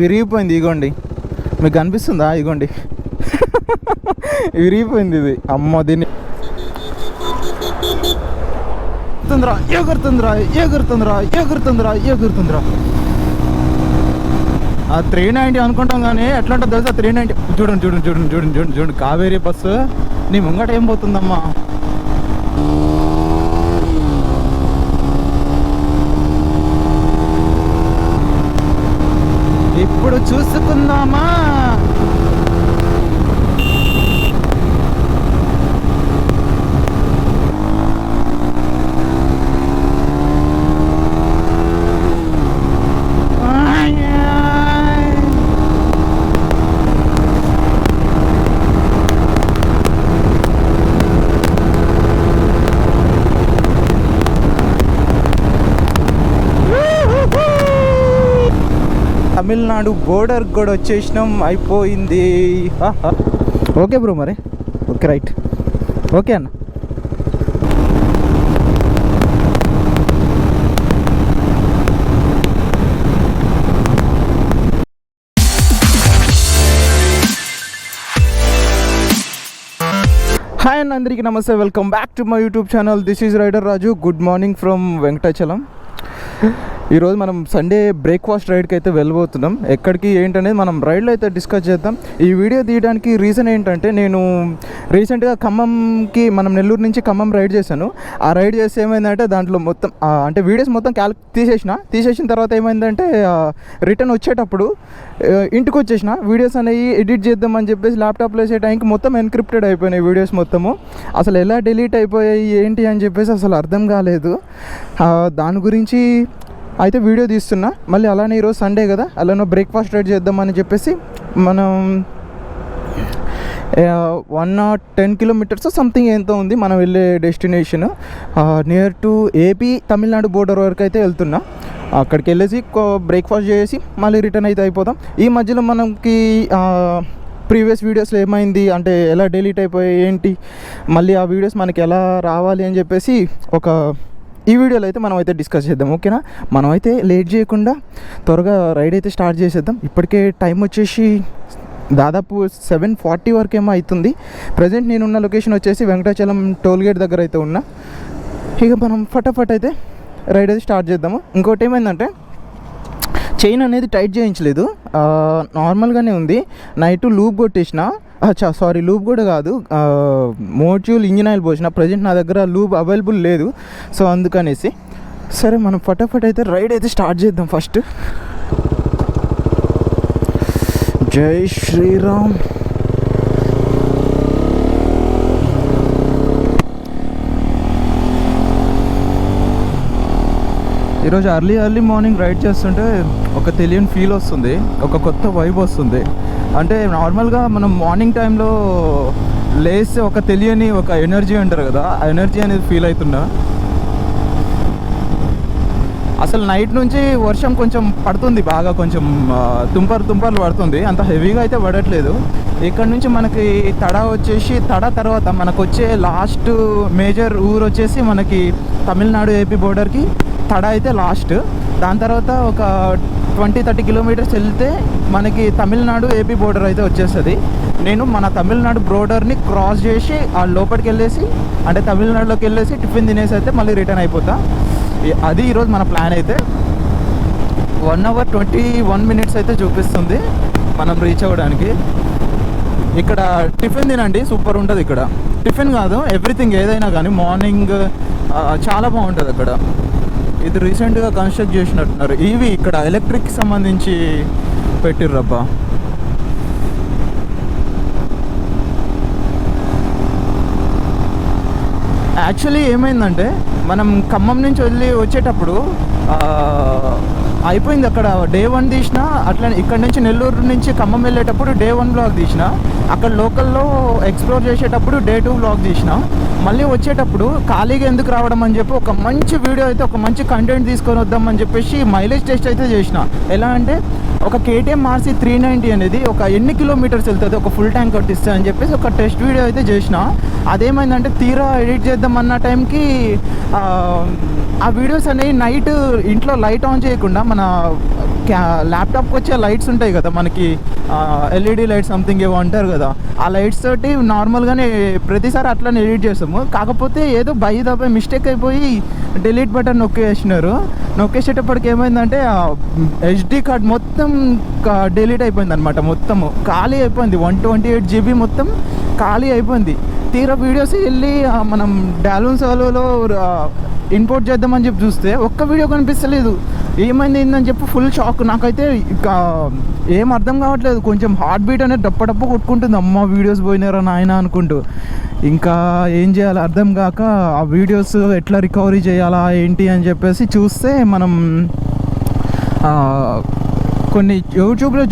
విరిగిపోయింది. ఇగోండి, మీకు కనిపిస్తుందా? ఇగోండి విరిగిపోయింది ఇది. అమ్మ దీన్ని ఎగురుతుందిరా ఎగురుతుందిరా ఎగురుతుందిరా ఎగురుతుందిరా. 390 అనుకుంటాం కానీ ఎట్లా ఉంటుంది తెలుసా? 390 చూడండి చూడండి చూడండి చూడండి చూడండి చూడండి. కావేరీ బస్సు నీ ముంగట ఏం పోతుందమ్మా? ఇప్పుడు చూసుకుందామా. తమిళనాడు బోర్డర్ కూడా వచ్చేసినాం, అయిపోయింది. ఓకే బ్రో, మరి ఓకే రైట్, ఓకే అన్న. హాయ్ అన్న, అందరికీ నమస్తే. Welcome back to my YouTube channel. This is rider Raju. Good morning from Venkatachalam. ఈరోజు మనం సండే బ్రేక్ఫాస్ట్ రైడ్కి అయితే వెళ్ళబోతున్నాం. ఎక్కడికి ఏంటనేది మనం రైడ్లో అయితే డిస్కస్ చేద్దాం. ఈ వీడియో తీయడానికి రీజన్ ఏంటంటే, నేను రీసెంట్గా ఖమ్మంకి, మనం నెల్లూరు నుంచి ఖమ్మం రైడ్ చేశాను. ఆ రైడ్ చేస్తే ఏమైందంటే, దాంట్లో మొత్తం అంటే వీడియోస్ మొత్తం తీసేసిన తర్వాత ఏమైందంటే, రిటర్న్ వచ్చేటప్పుడు ఇంటికి వచ్చేసిన వీడియోస్ అనేవి ఎడిట్ చేద్దామని చెప్పేసి ల్యాప్టాప్లో వేసే టైంకి మొత్తం ఎన్క్రిప్టెడ్ అయిపోయినాయి వీడియోస్ మొత్తము. అసలు ఎలా డిలీట్ అయిపోయాయి ఏంటి అని చెప్పేసి అసలు అర్థం కాలేదు. దాని గురించి అయితే వీడియో తీస్తున్నా. మళ్ళీ అలానే ఈరోజు సండే కదా, అలానే బ్రేక్ఫాస్ట్ రైడ్ చేద్దామని చెప్పేసి మనం 110 కిలోమీటర్స్ సంథింగ్ ఎంతో ఉంది మనం వెళ్ళే destination. Near to AP Tamil Nadu border వరకు అయితే వెళ్తున్నా. అక్కడికి వెళ్ళేసి బ్రేక్ఫాస్ట్ చేసి మళ్ళీ రిటర్న్ అయితే అయిపోతాం. ఈ మధ్యలో మనకి ప్రీవియస్ వీడియోస్లో ఏమైంది అంటే, ఎలా డిలీట్ అయిపోయాయి ఏంటి, మళ్ళీ ఆ వీడియోస్ మనకి ఎలా రావాలి అని చెప్పేసి ఈ వీడియోలో అయితే మనం అయితే డిస్కస్ చేద్దాం. ఓకేనా? మనం అయితే లేట్ చేయకుండా త్వరగా రైడ్ అయితే స్టార్ట్ చేసేద్దాం. ఇప్పటికే టైం వచ్చేసి దాదాపు 7:40 వరకు ఏమో అవుతుంది. ప్రజెంట్ నేనున్న లొకేషన్ వచ్చేసి వెంకటాచలం టోల్ గేట్ దగ్గర అయితే ఉన్నా. ఇక మనం ఫటాఫట్ అయితే రైడ్ అయితే స్టార్ట్ చేద్దాము. ఇంకోటి ఏమైందంటే, చైన్ అనేది టైట్ చేయించలేదు, నార్మల్గానే ఉంది. నైట్ లూప్ కొట్టేసిన, లూప్ కూడా కాదు, మోడ్యూల్ ఇంజిన్ ఆయిల్ పోసిన. ప్రజెంట్ నా దగ్గర లూప్ అవైలబుల్ లేదు, సో అందుకనేసి. సరే, మనం ఫటాఫట్ అయితే రైడ్ అయితే స్టార్ట్ చేద్దాం. ఫస్ట్ జై శ్రీరామ్. ఈరోజు ఎర్లీ మార్నింగ్ రైడ్ చేస్తుంటే ఒక తెలియని ఫీల్ వస్తుంది, ఒక కొత్త వైబ్ వస్తుంది. అంటే నార్మల్గా మనం మార్నింగ్ టైంలో లేస్తే ఒక తెలియని ఒక ఎనర్జీ అంటారు కదా, ఆ ఎనర్జీ అనేది ఫీల్ అవుతున్నా. అసలు నైట్ నుంచి వర్షం కొంచెం పడుతుంది, బాగా కొంచెం తుంపర్లు పడుతుంది, అంత హెవీగా అయితే పడట్లేదు. ఇక్కడ నుంచి మనకి తడ తర్వాత మనకు వచ్చే లాస్ట్ మేజర్ ఊరు వచ్చేసి మనకి తమిళనాడు ఏపీ బోర్డర్కి తడ అయితే లాస్ట్. దాని తర్వాత ఒక 20-30 కిలోమీటర్స్ వెళ్తే మనకి తమిళనాడు ఏపీ బోర్డర్ అయితే వచ్చేస్తుంది. నేను మన తమిళనాడు బోర్డర్ని క్రాస్ చేసి ఆ లోపలికి వెళ్ళేసి, అంటే తమిళనాడులోకి వెళ్ళేసి టిఫిన్ తినేసి అయితే మళ్ళీ రిటర్న్ అయిపోతా. అది ఈరోజు మన ప్లాన్. అయితే 1 hour 21 minutes అయితే చూపిస్తుంది మనం రీచ్ అవ్వడానికి. ఇక్కడ టిఫిన్ తినండి, సూపర్ ఉంటుంది. ఇక్కడ టిఫిన్ కాదు, ఎవ్రీథింగ్ ఏదైనా కానీ మార్నింగ్ చాలా బాగుంటుంది అక్కడ. ఇది రీసెంట్గా కన్స్ట్రక్ట్ చేసినట్టున్నారు. ఇవి ఇక్కడ ఎలక్ట్రిక్కి సంబంధించి పెట్టిర్రబ్బా. యాక్చువల్లీ ఏమైందంటే, మనం ఖమ్మం నుంచి వచ్చేటప్పుడు అయిపోయింది అక్కడ డే 1 తీసిన. అట్లా ఇక్కడ నుంచి నెల్లూరు నుంచి ఖమ్మం వెళ్ళేటప్పుడు డే 1 బ్లాగ్ తీసిన. అక్కడ లోకల్లో ఎక్స్ప్లోర్ చేసేటప్పుడు డే 2 బ్లాగ్ తీసిన. మళ్ళీ వచ్చేటప్పుడు ఖాళీగా ఎందుకు రావడం అని చెప్పి ఒక మంచి వీడియో అయితే, ఒక మంచి కంటెంట్ తీసుకొని వద్దామని చెప్పేసి మైలేజ్ టెస్ట్ అయితే చేసిన. ఎలా అంటే, ఒక KTM RC 390 అనేది ఒక ఎన్ని కిలోమీటర్స్ వెళ్తుంది ఒక ఫుల్ ట్యాంక్ కొట్టిస్తా అని చెప్పేసి ఒక టెస్ట్ వీడియో అయితే చేసిన. అదేమైందంటే, తీరా ఎడిట్ చేద్దామన్న టైంకి ఆ వీడియోస్ అనేవి నైట్ ఇంట్లో లైట్ ఆన్ చేయకుండా మన ల్యాప్టాప్కి వచ్చే లైట్స్ ఉంటాయి కదా మనకి, ఎల్ఈడి లైట్స్ సంథింగ్ ఏవో అంటారు కదా, ఆ లైట్స్ తోటి నార్మల్గానే ప్రతిసారి అట్లనే ఎడిట్ చేస్తాము. కాకపోతే ఏదో తప్ప మిస్టేక్ అయిపోయి డిలీట్ బటన్ నొక్కేసేటప్పటికి ఏమైందంటే హెచ్డి కార్డ్ మొత్తం డిలీట్ అయిపోయింది అనమాట. మొత్తము ఖాళీ అయిపోయింది. 128 GB మొత్తం ఖాళీ అయిపోయింది. తీరా వీడియోస్ వెళ్ళి మనం డాలూన్ సర్వర్లో ఇంపోర్ట్ చేద్దామని చెప్పి చూస్తే ఒక్క వీడియో కనిపిస్తలేదు. ఏమైంది ఏందని చెప్పి ఫుల్ షాక్. నాకైతే ఏం అర్థం కావట్లేదు. కొంచెం హార్ట్ బీట్ అనేది డప్ప కొట్టుకుంటుంది. అమ్మ వీడియోస్ పోయినారా నాయన అనుకుంటూ. ఇంకా ఏం చేయాలో అర్థం కాక ఆ వీడియోస్ ఎట్లా రికవరీ చేయాలా ఏంటి అని చెప్పేసి చూస్తే మనం కొన్ని యూట్యూబ్లో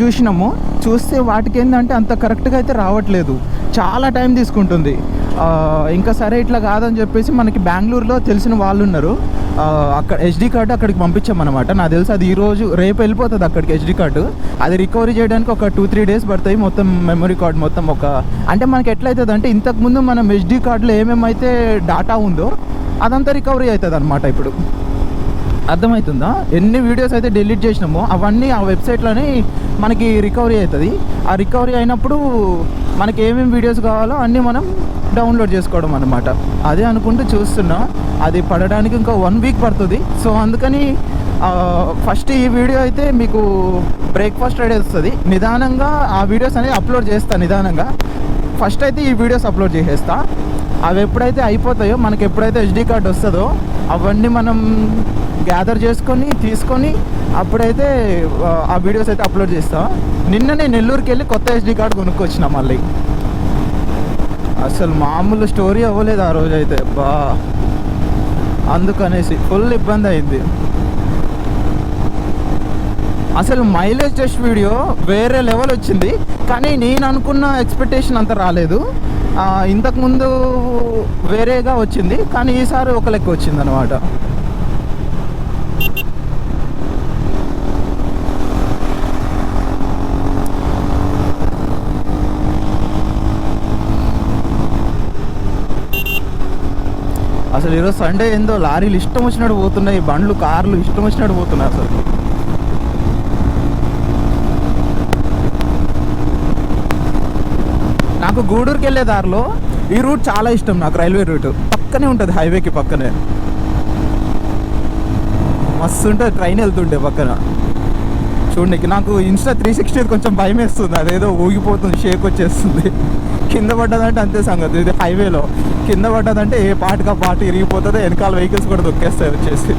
చూస్తే వాటికి ఏంటంటే అంత కరెక్ట్గా అయితే రావట్లేదు, చాలా టైం తీసుకుంటుంది. ఇంకా సరే ఇట్లా కాదని చెప్పేసి మనకి బెంగళూరులో తెలిసిన వాళ్ళు ఉన్నారు, అక్కడ హెచ్డి కార్డు అక్కడికి పంపించామన్నమాట. నాకు తెలిసి అది రేపు వెళ్ళిపోతుంది అక్కడికి హెచ్డి కార్డు. అది రికవరీ చేయడానికి ఒక 2-3 days పడతాయి. మొత్తం మెమరీ కార్డ్ మొత్తం అంటే మనకి ఎట్లయితుంది అంటే ఇంతకుముందు మనం హెచ్డి కార్డులో ఏమేమైతే డాటా ఉందో అదంతా రికవరీ అవుతుంది అనమాట. ఇప్పుడు అర్థమవుతుందా? ఎన్ని వీడియోస్ అయితే డిలీట్ చేసినామో అవన్నీ ఆ వెబ్సైట్లోనే మనకి రికవరీ అవుతుంది. ఆ రికవరీ అయినప్పుడు మనకి ఏమేమి వీడియోస్ కావాలో అన్నీ మనం డౌన్లోడ్ చేసుకోవడం అనమాట. అదే అనుకుంటూ చూస్తున్నా. అది పడడానికి ఇంకా 1 week పడుతుంది. సో అందుకని ఫస్ట్ ఈ వీడియో అయితే మీకు బ్రేక్ఫాస్ట్ రెడీ వస్తుంది. నిదానంగా ఆ వీడియోస్ అనేది అప్లోడ్ చేస్తాను. నిదానంగా ఫస్ట్ అయితే ఈ వీడియోస్ అప్లోడ్ చేసేస్తా. అవి ఎప్పుడైతే అయిపోతాయో, మనకి ఎప్పుడైతే హెచ్డి కార్డ్ వస్తుందో అవన్నీ మనం గ్యాదర్ తీసుకొని అప్పుడైతే ఆ వీడియోస్ అయితే అప్లోడ్ చేస్తా. నిన్ననే నెల్లూరుకి వెళ్ళి కొత్త హెచ్డి కార్డ్ కొనుక్కొచ్చిన. మళ్ళీ అసలు మామూలు స్టోరీ అవ్వలేదు ఆ రోజు అయితే. అందుకనేసి ఫుల్ ఇబ్బంది అయింది. అసలు మైలేజ్ టెస్ట్ వీడియో వేరే లెవెల్ వచ్చింది, కానీ నేను అనుకున్న ఎక్స్పెక్టేషన్ అంత రాలేదు. ఇంతకుముందు వేరేగా వచ్చింది, కానీ ఈసారి ఒక లెక్క వచ్చింది అనమాట. అసలు ఈరోజు సండే ఏందో లారీలు ఇష్టం వచ్చినట్టు పోతున్నాయి, బండ్లు కార్లు ఇష్టం వచ్చినట్టు పోతున్నాయి. అసలు నాకు గూడూరుకి వెళ్ళే దారిలో ఈ రూట్ చాలా ఇష్టం నాకు. రైల్వే రూట్ పక్కనే ఉంటుంది, హైవేకి పక్కనే మస్తు ఉంటుంది. ట్రైన్ వెళ్తుంటే పక్కన చూడండి. నాకు ఇన్స్టా 360 కొంచెం భయం వేస్తుంది. అదేదో ఊగిపోతుంది, షేక్ వచ్చేస్తుంది. కింద పడ్డదంటే అంతే సంగతి. ఇది హైవేలో కింద పడ్డదంటే ఏ పాటుగా పాటు ఇరిగిపోతుంది. వెనకాల వెహికల్స్ కూడా దొక్కేస్తాయి వచ్చేసి.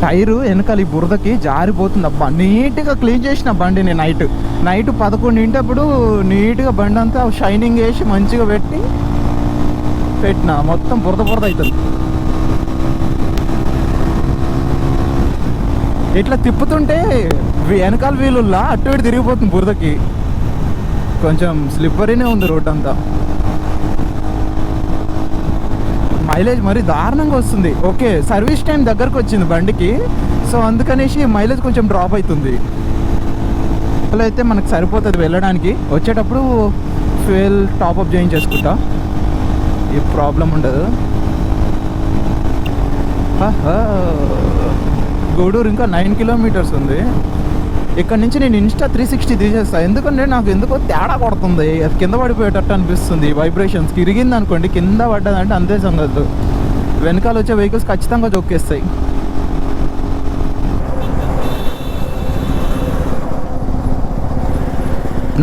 టైరు వెనకాల ఈ బురదకి జారిపోతుంది. అబ్బా నీట్గా క్లీన్ చేసిన బండిని నైట్ 11 నీట్గా బండి అంతా షైనింగ్ వేసి మంచిగా పెట్టిన మొత్తం బురద అవుతుంది. ఇట్లా తిప్పుతుంటే వెనకాల వీలుల్లా అటు ఇటు తిరిగిపోతుంది బురదకి. కొంచెం స్లిప్పరీనే ఉంది రోడ్ అంతా. మైలేజ్ మరి దారుణంగా వస్తుంది. ఓకే, సర్వీస్ టైం దగ్గరకు వచ్చింది బండికి, సో అందుకనేసి మైలేజ్ కొంచెం డ్రాప్ అవుతుంది. అలా అయితే మనకు సరిపోతుంది వెళ్ళడానికి. వచ్చేటప్పుడు ఫ్యూయల్ టాప్అప్ చేయించేసుకుంటా, ఏ ప్రాబ్లం ఉండదు. గూడూరు ఇంకా 9 kilometers ఉంది. ఇక్కడ నుంచి నేను ఇన్స్టా 360 తీసేస్తాను. ఎందుకంటే నాకు ఎందుకో తేడా కొడుతుంది. అది కింద పడిపోయేటట్టు అనిపిస్తుంది. వైబ్రేషన్స్కి ఇరిగింది అనుకోండి, కింద పడ్డదంటే అంతే సంగతి. వెనకాల వచ్చే వెహికల్స్ ఖచ్చితంగా జొక్కేస్తాయి.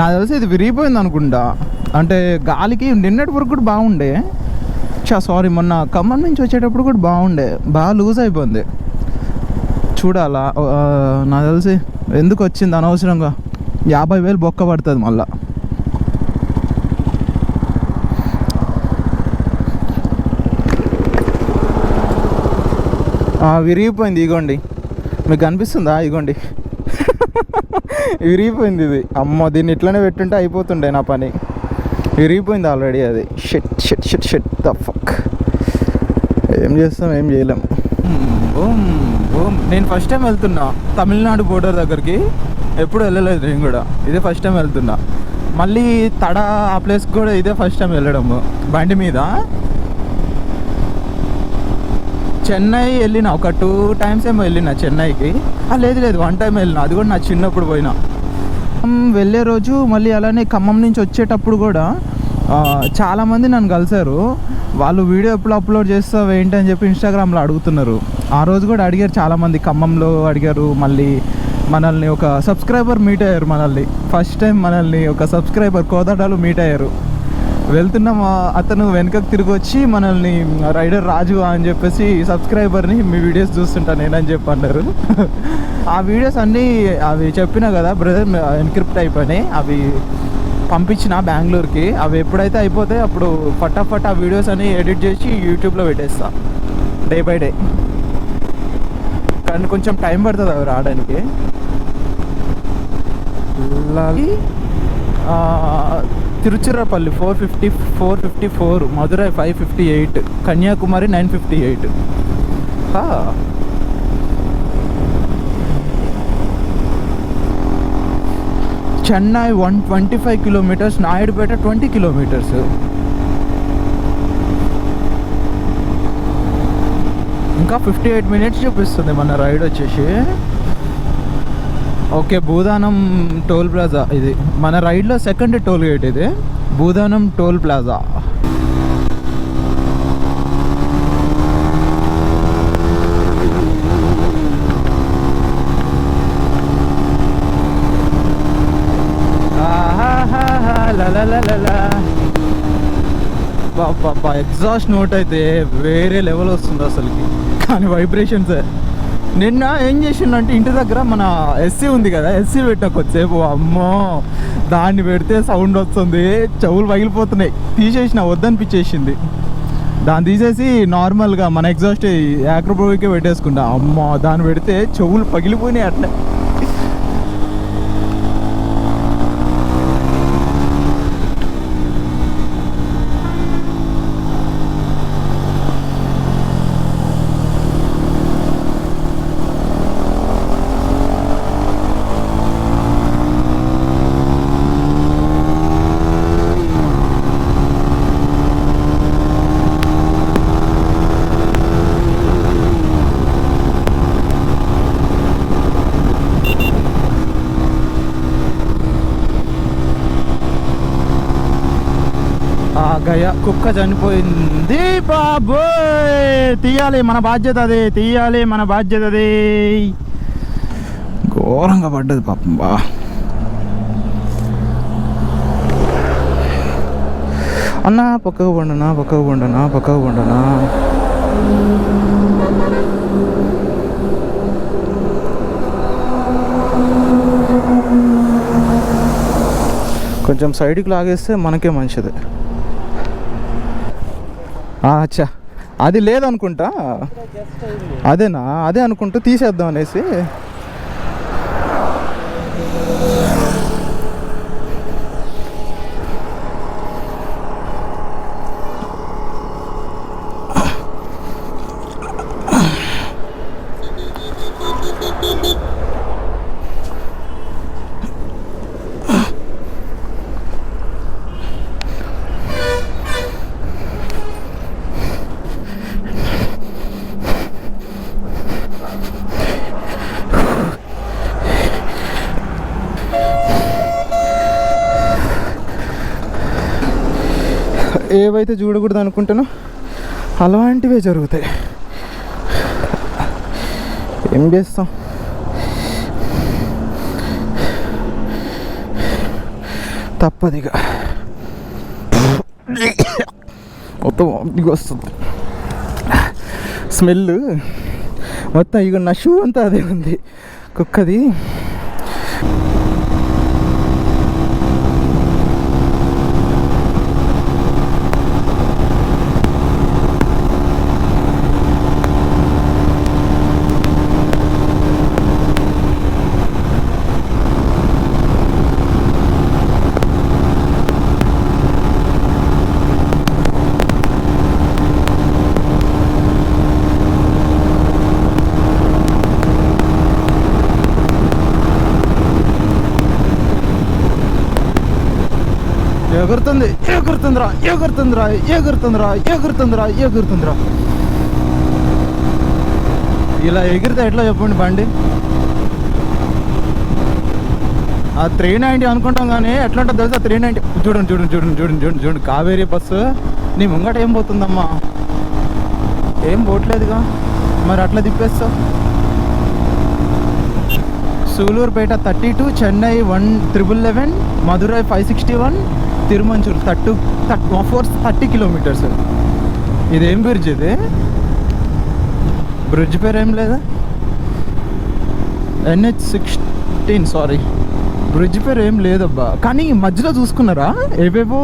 నాకు తెలిసి ఇది విరిగిపోయింది అనుకుంటా. అంటే గాలికి నిన్నటి వరకు కూడా బాగుండే. సారీ, మొన్న ఖమ్మం నుంచి వచ్చేటప్పుడు కూడా బాగుండే. బాగా లూజ్ అయిపోయింది. చూడాలా, నాకు తెలిసి ఎందుకు వచ్చింది అనవసరంగా 50,000 బొక్క పడుతుంది మళ్ళా. విరిగిపోయింది. ఇగోండి, మీకు కనిపిస్తుందా? ఇగోండి విరిగిపోయింది ఇది. అమ్మ, దీన్ని ఇట్లనే పెట్టుంటే అయిపోతుండే నా పని. విరిగిపోయింది ఆల్రెడీ అది. Shit the fuck. ఏం చేస్తాం, ఏం చేయలేం. నేను ఫస్ట్ టైం వెళ్తున్నా తమిళనాడు బోర్డర్ దగ్గరికి. ఎప్పుడు వెళ్ళలేదు నేను కూడా, ఇదే ఫస్ట్ టైం వెళ్తున్నా. మళ్ళీ తడ ఆ ప్లేస్ కూడా ఇదే ఫస్ట్ టైం వెళ్ళడము బండి మీద. చెన్నై వెళ్ళిన ఒక 2 times ఏమో వెళ్ళిన చెన్నైకి. లేదు 1 time వెళ్ళిన, అది కూడా నా చిన్నప్పుడు పోయినా. వెళ్ళే రోజు మళ్ళీ అలానే ఖమ్మం నుంచి వచ్చేటప్పుడు కూడా చాలామంది నన్ను కలిశారు. వాళ్ళు వీడియో ఎప్పుడు అప్లోడ్ చేస్తావు ఏంటి అని చెప్పి ఇన్స్టాగ్రామ్లో అడుగుతున్నారు. ఆ రోజు కూడా అడిగారు చాలామంది, ఖమ్మంలో అడిగారు. మళ్ళీ మనల్ని ఒక సబ్స్క్రైబర్ మీట్ అయ్యారు. మనల్ని ఫస్ట్ టైం మనల్ని ఒక సబ్స్క్రైబర్ కోదాడలో మీట్ అయ్యారు. వెళ్తున్నాం, అతను వెనకకు తిరిగి వచ్చి మనల్ని రైడర్ రాజు అని చెప్పేసి సబ్స్క్రైబర్ని మీ వీడియోస్ చూస్తుంటా నేనని చెప్పి అన్నారు. ఆ వీడియోస్ అన్నీ అవి చెప్పినా కదా బ్రదర్, ఎన్క్రిప్ట్ అయిపోయినాయి. అవి పంపించిన బెంగళూరుకి. అవి ఎప్పుడైతే అయిపోతే అప్పుడు ఫటాఫట్ ఆ వీడియోస్ అన్ని ఎడిట్ చేసి యూట్యూబ్లో పెట్టేస్తా డే బై డే. కానీ కొంచెం టైం పడుతుంది అవి రావడానికి. తిరుచిరాపల్లి 454, మధురై 558, కన్యాకుమారి 958. Chennai 125 kilometers, Naidupeta 20 kilometers. ఇంకా 58 minutes చూపిస్తుంది మన రైడ్ వచ్చేసి. ఓకే, భూదానం టోల్ ప్లాజా ఇది మన రైడ్లో సెకండ్ టోల్ గేట్. ఇది భూదానం టోల్ ప్లాజా. బాబా ఎగ్జాస్ట్ నోట్ అయితే వేరే లెవెల్ వస్తుంది అసలుకి. కానీ వైబ్రేషన్స్ నిన్న ఏం చేసిండంటే ఇంటి దగ్గర మన ఎస్సీ ఉంది కదా, ఎస్సీ పెట్టిన కొద్దిసేపు, అమ్మో దాన్ని పెడితే సౌండ్ వస్తుంది, చెవులు పగిలిపోతున్నాయి. తీసేసిన, వద్దనిపించేసింది. దాన్ని తీసేసి నార్మల్గా మన ఎగ్జాస్ట్ యాక్రోపోవికే పెట్టేసుకుంటా. అమ్మో దాన్ని పెడితే చెవులు పగిలిపోయినాయి అట్లా. గయ కుక్క చనిపోయింది బాబోయ్. తీయాలి మన బాధ్యత, అది తీయాలి మన బాధ్యత. అది ఘోరంగా పడ్డది పాపం. బా అన్నా పక్కకు పండునా, పక్కకు పండునా, పక్కకు పండునా. కొంచెం సైడ్కి లాగేస్తే మనకే మంచిది. అచ్చా, అది లేదనుకుంటా. అదేనా, అదే అనుకుంటా తీసేద్దాం అనేసి. ఏవైతే చూడకూడదు అనుకుంటానో అలాంటివే జరుగుతాయి. ఏం చేస్తాం. తప్పదిగా మొత్తం ఇంటికి వస్తుంది స్మెల్ మొత్తం. ఇక నా షూ అంతా అదే ఉంది కుక్కది. ఎగురుతుంది, ఎగురుతుందిరా, ఎగురుతుందిరా, ఎగురుతుందిరా, ఎగురుతుందిరా, ఎగురుతుందిరా. ఇలా ఎగిరితే ఎట్లా చెప్పండి బండి. ఆ 390 అనుకుంటాం కానీ ఎట్లా ఉంటుంది తెలుసా 390. చూడండి చూడండి చూడండి చూడండి చూడండి చూడండి కావేరీ బస్సు నీ ముంగట ఏం పోతుందమ్మా, ఏం పోవట్లేదుగా, మరి అట్లా తిప్పేస్తావు. సూలూరుపేట 32, చెన్నై 1111, మధురై 561, తిరుమంచూరు 30 కిలోమీటర్స్. ఇదేం బ్రిడ్జ్ ఇది, బ్రిడ్జ్ పేరు ఏం లేదా, NH16 సారీ, బ్రిడ్జ్ పేరు ఏం లేదబ్బా. కానీ మధ్యలో చూసుకున్నారా ఏవేవో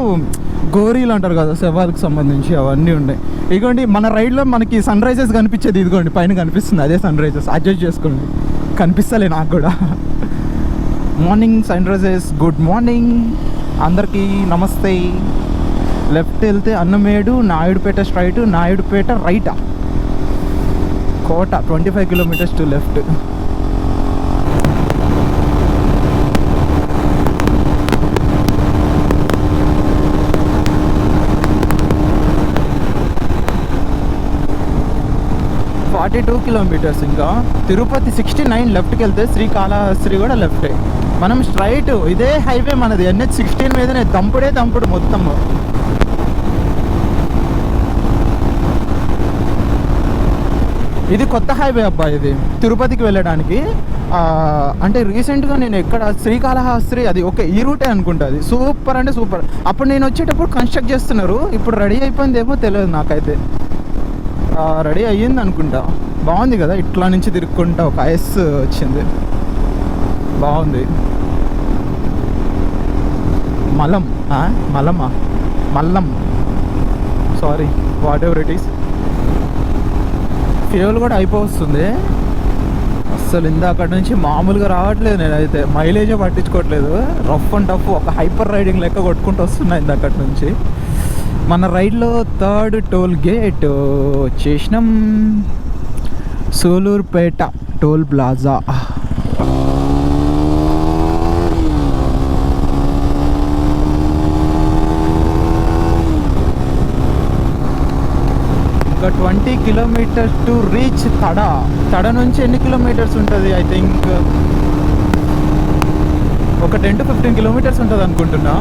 గోరీలు అంటారు కదా శవాలకు సంబంధించి, అవన్నీ ఉన్నాయి. ఇదిగోండి మన రైడ్లో మనకి సన్ రైజెస్ కనిపించేది, ఇదిగోండి పైన కనిపిస్తుంది అదే సన్ రైజెస్. అడ్జస్ట్ చేసుకోండి, కనిపిస్తలే నాకు కూడా. Morning sun rises. Good morning అందరికీ, నమస్తే. లెఫ్ట్ వెళ్తే అన్నమేడు, నాయుడుపేట స్ట్రైట్, నాయుడుపేట రైటా, Kota 25 kilometres to left. Kilometres. ఇంకా తిరుపతి 69 లెఫ్ట్కి వెళ్తే శ్రీకాళహస్తి కూడా లెఫ్టే. మనం స్ట్రైట్ ఇదే హైవే మనది, NH16 మీదనే దంపుడు మొత్తం. ఇది కొత్త హైవే అబ్బా, ఇది తిరుపతికి వెళ్ళడానికి. అంటే రీసెంట్గా నేను ఎక్కడ శ్రీకాళహస్తి అది ఓకే ఈ రూటే అనుకుంటా. అది సూపర్ అంటే సూపర్. అప్పుడు నేను వచ్చేటప్పుడు కన్స్ట్రక్ట్ చేస్తున్నారు, ఇప్పుడు రెడీ అయిపోయిందేమో తెలియదు నాకైతే. రెడీ అయ్యింది అనుకుంటా. బాగుంది కదా, ఇట్లా నుంచి తిరుక్కుంటా ఒక ఐస్ వచ్చింది, బాగుంది. మల్లం sorry, whatever it is. Fuel కూడా అయిపోతుంది అస్సలు. ఇందాక నుంచి మామూలుగా రావట్లేదు, నేనైతే మైలేజే పట్టించుకోవట్లేదు. రఫ్ అండ్ టఫ్ ఒక హైపర్ రైడింగ్ లెక్క కొట్టుకుంటూ వస్తున్నా ఇందాక నుంచి. మన రైడ్లో 3rd టోల్ గేట్ వచ్చేసినాం, సూలూరుపేట టోల్ ప్లాజా. ఇంకా 20 కిలోమీటర్స్ టు రీచ్ తడ నుంచి ఎన్ని కిలోమీటర్స్ ఉంటుంది, ఐ థింక్ ఒక 10 to 15 కిలోమీటర్స్ ఉంటుంది అనుకుంటున్నా.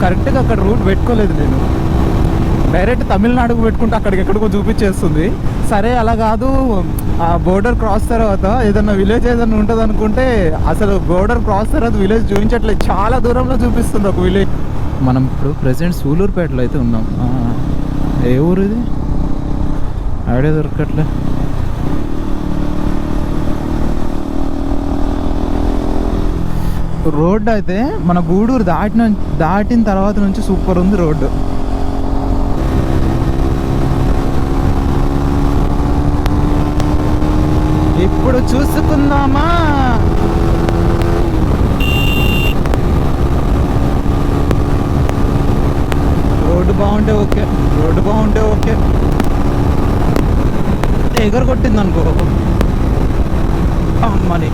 కరెక్ట్గా అక్కడ రూట్ పెట్టుకోలేదు నేను, డైరెక్ట్ తమిళనాడుకు పెట్టుకుంటే అక్కడికి ఎక్కడికో చూపించేస్తుంది. సరే అలా కాదు, ఆ బోర్డర్ క్రాస్ తర్వాత ఏదన్నా విలేజ్ ఏదన్నా ఉంటుంది అనుకుంటే అసలు బోర్డర్ క్రాస్ తర్వాత విలేజ్ చూపించట్లేదు, చాలా దూరంలో చూపిస్తుంది ఒక విలేజ్. మనం ఇప్పుడు ప్రెసెంట్ సూలూరుపేటలో అయితే ఉన్నాం. ఏ ఊరు ఇది, ఐడియా దొరకట్లే. రోడ్డు అయితే మన గూడూరు దాటిన తర్వాత నుంచి సూపర్ ఉంది రోడ్డు. ఇప్పుడు చూసుకుందామా. రోడ్డు బాగుంటే ఓకే, రోడ్డు బాగుంటే ఓకే. ఎగర కొట్టింది అనుకో, అమ్మని.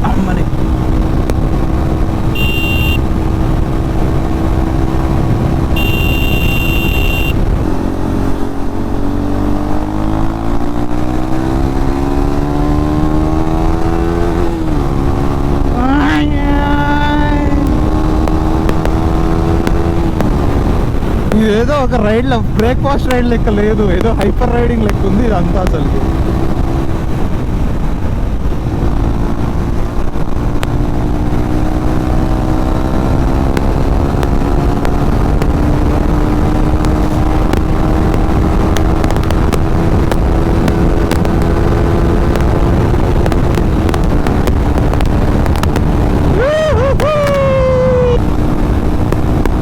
ఇదేదో ఒక రైడ్లో బ్రేక్ఫాస్ట్ రైడ్ లెక్క లేదు, ఏదో హైపర్ రైడింగ్ లెక్క ఉంది ఇదంతా అసలు.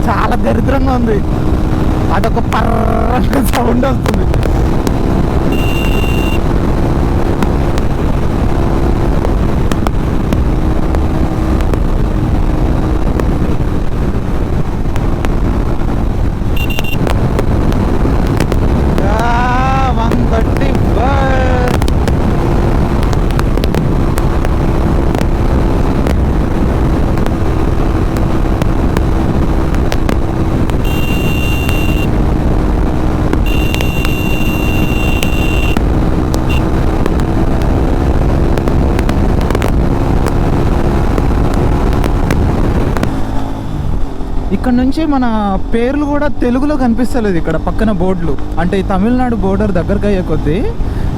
చాలా దరిద్రంగా ఉంది, అదొక పర్ర సౌండ్ వస్తుంది. ఇక్కడ నుంచి మన పేర్లు కూడా తెలుగులో కనిపిస్తలేదు ఇక్కడ పక్కన బోర్డులు. అంటే ఈ తమిళనాడు బోర్డర్ దగ్గరకు అయ్యే కొద్దీ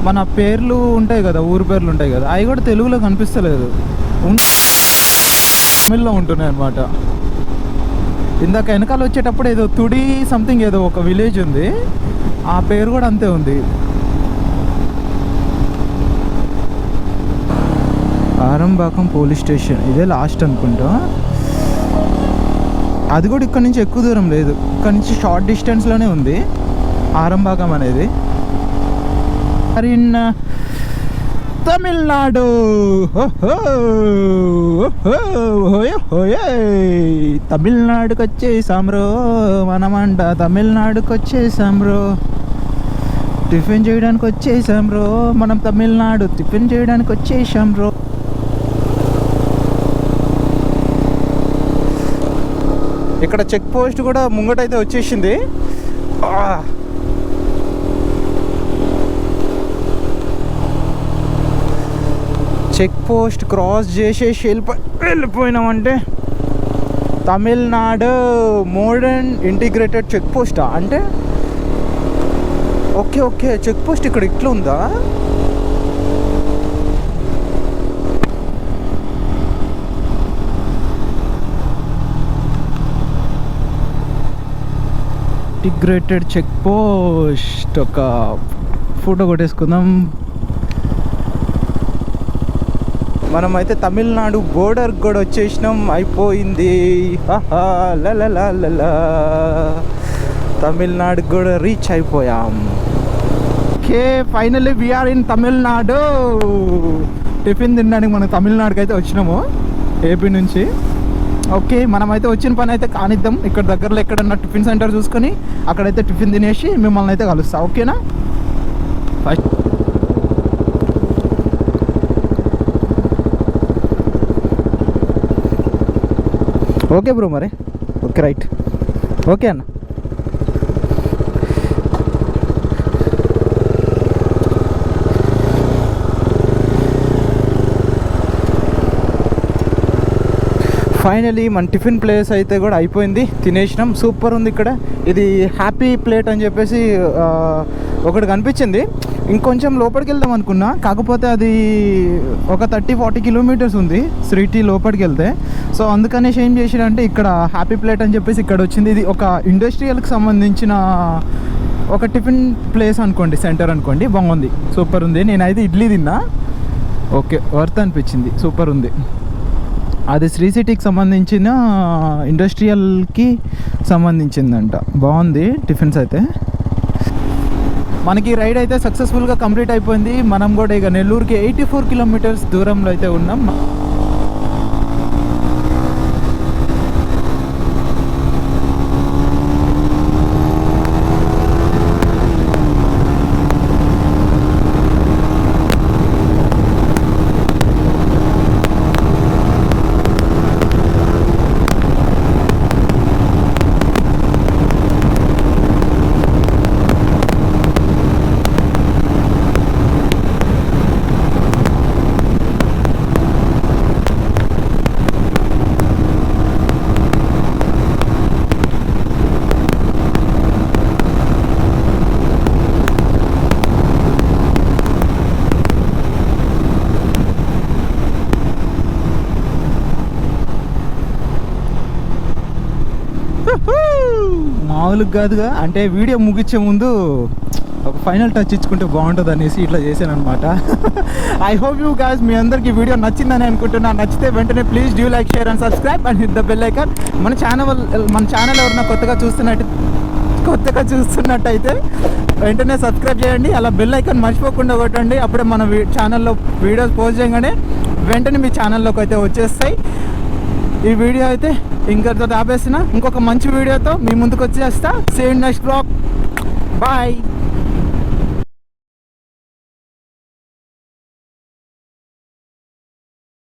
మన పేర్లు ఉంటాయి కదా, ఊరు పేర్లు ఉంటాయి కదా, అవి కూడా తెలుగులో కనిపిస్తలేదు, తమిళ్లో ఉంటున్నాయి అన్నమాట. ఇందాక వెనకాల వచ్చేటప్పుడు ఏదో తుడి సంథింగ్ ఏదో ఒక విలేజ్ ఉంది, ఆ పేరు కూడా అంతే ఉంది. ఆరంబాకం పోలీస్ స్టేషన్ ఇదే లాస్ట్ అనుకుంటా. అది కూడా ఇక్కడ నుంచి ఎక్కువ దూరం లేదు, ఇక్కడ నుంచి షార్ట్ డిస్టెన్స్లోనే ఉంది ఆరంబాకం అనేది. ఇన్ తమిళనాడు తమిళనాడుకి వచ్చేసాం రో మనమంట, తమిళనాడుకి వచ్చేసాం రో, టిఫిన్ చేయడానికి వచ్చేసాం రో మనం, తమిళనాడు టిఫిన్ చేయడానికి వచ్చేసాం రో. ఇక్కడ చెక్ పోస్ట్ కూడా ముంగటైతే వచ్చేసింది. చెక్ పోస్ట్ క్రాస్ చేసేసి వెళ్ళిపోయినామంటే తమిళనాడు మోడర్న్ ఇంటిగ్రేటెడ్ చెక్ పోస్టా అంటే. ఓకే ఓకే, చెక్ పోస్ట్ ఇక్కడ ఇట్లా ఉందా. Integrated check post. ఒక ఫోటో కొట్టేసుకుందాం. మనమైతే తమిళనాడు బోర్డర్ కూడా వచ్చేసినాం, అయిపోయింది. తమిళనాడు కూడా రీచ్ అయిపోయాం. Okay, finally we are in Tamil Nadu. Tiffin తినడానికి మనం తమిళనాడుకి అయితే వచ్చినాము ఏపీ నుంచి. ఓకే, మనమైతే వచ్చిన పని అయితే కానిద్దాం. ఇక్కడ దగ్గరలో ఎక్కడన్నా టిఫిన్ సెంటర్ చూసుకొని అక్కడైతే టిఫిన్ తినేసి మిమ్మల్ని అయితే కలుస్తా. ఓకేనా? ఫస్ట్ ఓకే బ్రో, మరి ఓకే రైట్. ఓకే అన్న. ఫైనలీ మన టిఫిన్ ప్లేస్ అయితే కూడా అయిపోయింది, తినేసినాం. సూపర్ ఉంది ఇక్కడ. ఇది హ్యాపీ ప్లేట్ అని చెప్పేసి ఒకటి కనిపించింది. ఇంకొంచెం లోపలికి వెళ్దాం అనుకున్నా, కాకపోతే అది ఒక 30-40 కిలోమీటర్స్ ఉంది సిటీ లోపలికి వెళ్తే. సో అందుకనేసి ఏం చేసాడంటే ఇక్కడ హ్యాపీ ప్లేట్ అని చెప్పేసి ఇక్కడ వచ్చింది. ఇది ఒక ఇండస్ట్రియల్కి సంబంధించిన ఒక టిఫిన్ ప్లేస్ అనుకోండి, సెంటర్ అనుకోండి. బాగుంది, సూపర్ ఉంది. నేనైతే ఇడ్లీ తిన్నా, ఓకే వర్త్ అనిపించింది, సూపర్ ఉంది. అది శ్రీ సిటీకి సంబంధించిన ఇండస్ట్రియల్కి సంబంధించిందంట. బాగుంది టిఫిన్స్ అయితే. మనకి రైడ్ అయితే సక్సెస్ఫుల్గా కంప్లీట్ అయిపోయింది. మనం కూడా ఇక నెల్లూరుకి 84 కిలోమీటర్స్ దూరంలో అయితే ఉన్నాం. మామూలుగా కాదుగా, అంటే వీడియో ముగించే ముందు ఒక ఫైనల్ టచ్ ఇచ్చుకుంటే బాగుంటుంది అనేసి ఇట్లా చేశాను అనమాట. ఐ హోప్ యూ గైస్ మీ అందరికీ వీడియో నచ్చిందని అనుకుంటున్నా. నచ్చితే వెంటనే please do like, share and subscribe and hit the bell icon. మన ఛానల్ ఎవరైనా కొత్తగా చూస్తున్నట్టయితే వెంటనే సబ్స్క్రైబ్ చేయండి. అలా బెల్ ఐకాన్ మర్చిపోకుండా కొట్టండి. అప్పుడే మన ఛానల్లో వీడియోస్ పోస్ట్ చేయగానే వెంటనే మీ ఛానల్లోకి అయితే వచ్చేస్తాయి. ఈ వీడియో అయితే ఇంకతో ఆపేసిన, ఇంకొక మంచి వీడియోతో మీ ముందుకు వచ్చేస్తా. See you next vlog. Bye.